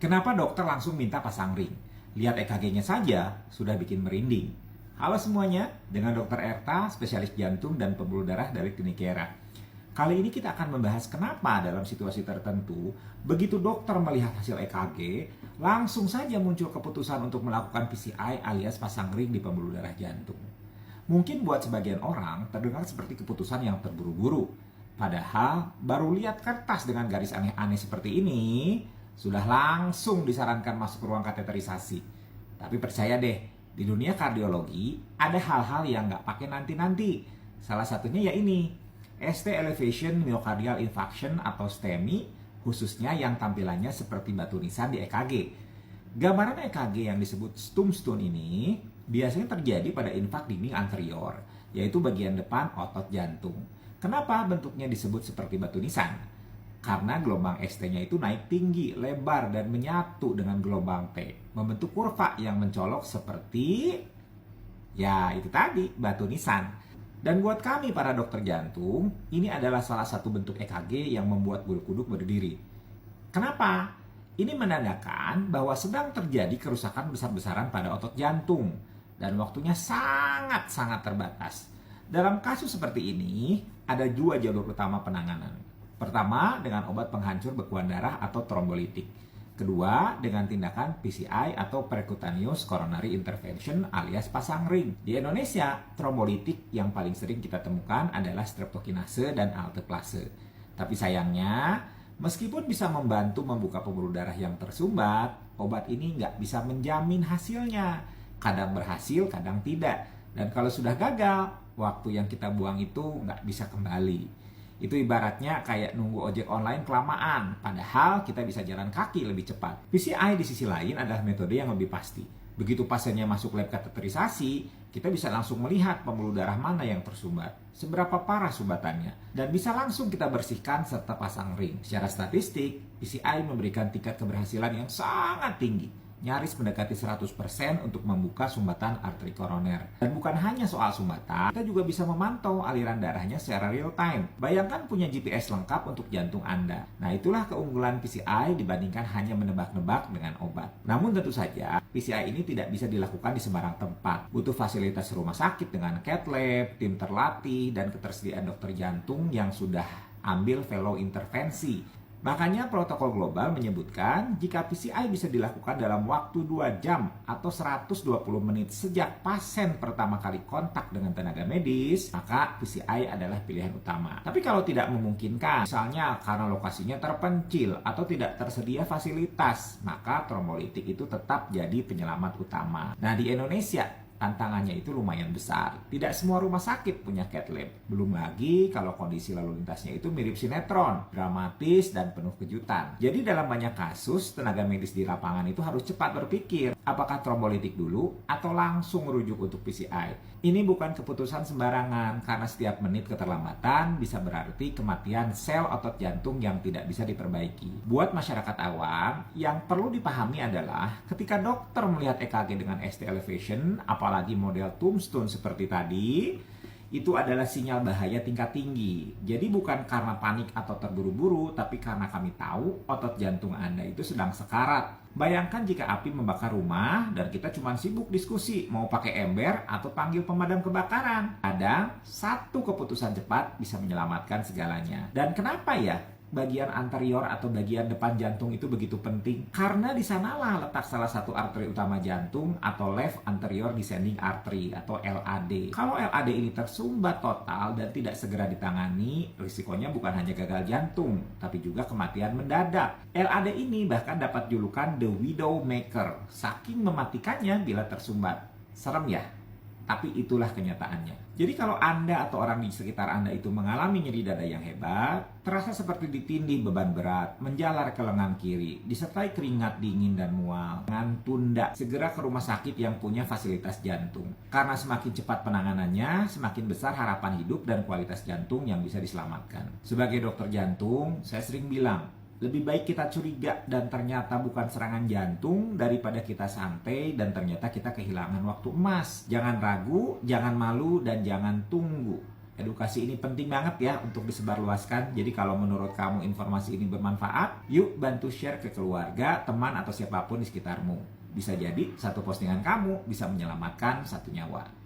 Kenapa dokter langsung minta pasang ring? Lihat EKG-nya saja sudah bikin merinding. Halo semuanya, dengan Dr. Erta, spesialis jantung dan pembuluh darah dari Klinik Kera. Kali ini kita akan membahas kenapa dalam situasi tertentu, begitu dokter melihat hasil EKG, langsung saja muncul keputusan untuk melakukan PCI alias pasang ring di pembuluh darah jantung. Mungkin buat sebagian orang terdengar seperti keputusan yang terburu-buru. Padahal baru lihat kertas dengan garis aneh-aneh seperti ini, sudah langsung disarankan masuk ke ruang kateterisasi. Tapi percaya deh, di dunia kardiologi ada hal-hal yang nggak pakai nanti-nanti. Salah satunya ya ini, ST Elevation Myocardial Infarction atau STEMI, khususnya yang tampilannya seperti batu nisan di EKG. Gambaran EKG yang disebut tombstone ini biasanya terjadi pada infak dinding anterior, yaitu bagian depan otot jantung. Kenapa bentuknya disebut seperti batu nisan? Karena gelombang ST-nya itu naik tinggi, lebar, dan menyatu dengan gelombang T. Membentuk kurva yang mencolok seperti, ya itu tadi, batu nisan. Dan buat kami para dokter jantung, ini adalah salah satu bentuk EKG yang membuat bulu kuduk berdiri. Kenapa? Ini menandakan bahwa sedang terjadi kerusakan besar-besaran pada otot jantung. Dan waktunya sangat-sangat terbatas. Dalam kasus seperti ini, ada dua jalur utama penanganan. Pertama, dengan obat penghancur bekuan darah atau trombolitik. Kedua, dengan tindakan PCI atau percutaneous coronary intervention alias pasang ring. Di Indonesia, trombolitik yang paling sering kita temukan adalah streptokinase dan alteplase. Tapi sayangnya, meskipun bisa membantu membuka pembuluh darah yang tersumbat, obat ini nggak bisa menjamin hasilnya. Kadang berhasil, kadang tidak. Dan kalau sudah gagal, waktu yang kita buang itu nggak bisa kembali. Itu ibaratnya kayak nunggu ojek online kelamaan, padahal kita bisa jalan kaki lebih cepat. PCI di sisi lain adalah metode yang lebih pasti. Begitu pasiennya masuk lab kateterisasi, kita bisa langsung melihat pembuluh darah mana yang tersumbat, seberapa parah sumbatannya, dan bisa langsung kita bersihkan serta pasang ring. Secara statistik, PCI memberikan tingkat keberhasilan yang sangat tinggi. Nyaris mendekati 100% untuk membuka sumbatan arteri koroner. Dan bukan hanya soal sumbatan, kita juga bisa memantau aliran darahnya secara real time. Bayangkan punya GPS lengkap untuk jantung Anda. Nah, itulah keunggulan PCI dibandingkan hanya menebak-nebak dengan obat. Namun tentu saja, PCI ini tidak bisa dilakukan di sembarang tempat. Butuh fasilitas rumah sakit dengan cath lab, tim terlatih, dan ketersediaan dokter jantung yang sudah ambil fellow intervensi. Makanya protokol global menyebutkan jika PCI bisa dilakukan dalam waktu 2 jam atau 120 menit sejak pasien pertama kali kontak dengan tenaga medis, maka PCI adalah pilihan utama. Tapi kalau tidak memungkinkan, misalnya karena lokasinya terpencil atau tidak tersedia fasilitas, maka trombolitik itu tetap jadi penyelamat utama. Nah, di Indonesia tantangannya itu lumayan besar. Tidak semua rumah sakit punya cath lab. Belum lagi kalau kondisi lalu lintasnya itu mirip sinetron, dramatis dan penuh kejutan. Jadi dalam banyak kasus, tenaga medis di lapangan itu harus cepat berpikir, apakah trombolitik dulu atau langsung rujuk untuk PCI. Ini bukan keputusan sembarangan, karena setiap menit keterlambatan bisa berarti kematian sel otot jantung yang tidak bisa diperbaiki. Buat masyarakat awam, yang perlu dipahami adalah ketika dokter melihat EKG dengan ST elevation, apalagi model tombstone seperti tadi, itu adalah sinyal bahaya tingkat tinggi. Jadi bukan karena panik atau terburu-buru, tapi karena kami tahu otot jantung Anda itu sedang sekarat. Bayangkan jika api membakar rumah dan kita cuma sibuk diskusi mau pakai ember atau panggil pemadam kebakaran. Kadang satu keputusan cepat bisa menyelamatkan segalanya. Dan kenapa ya bagian anterior atau bagian depan jantung itu begitu penting? Karena di sanalah letak salah satu arteri utama jantung atau left anterior descending artery atau LAD. Kalau LAD ini tersumbat total dan tidak segera ditangani, risikonya bukan hanya gagal jantung, tapi juga kematian mendadak. LAD ini bahkan dapat julukan the widow maker, saking mematikannya bila tersumbat. Serem ya? Tapi itulah kenyataannya. Jadi kalau Anda atau orang di sekitar Anda itu mengalami nyeri dada yang hebat, terasa seperti ditindih beban berat, menjalar ke lengan kiri, disertai keringat dingin dan mual, jangan tunda, segera ke rumah sakit yang punya fasilitas jantung. Karena semakin cepat penanganannya, semakin besar harapan hidup dan kualitas jantung yang bisa diselamatkan. Sebagai dokter jantung, saya sering bilang, lebih baik kita curiga dan ternyata bukan serangan jantung daripada kita santai dan ternyata kita kehilangan waktu emas. Jangan ragu, jangan malu, dan jangan tunggu. Edukasi ini penting banget ya untuk disebarluaskan. Jadi kalau menurut kamu informasi ini bermanfaat, yuk bantu share ke keluarga, teman, atau siapapun di sekitarmu. Bisa jadi satu postingan kamu bisa menyelamatkan satu nyawa.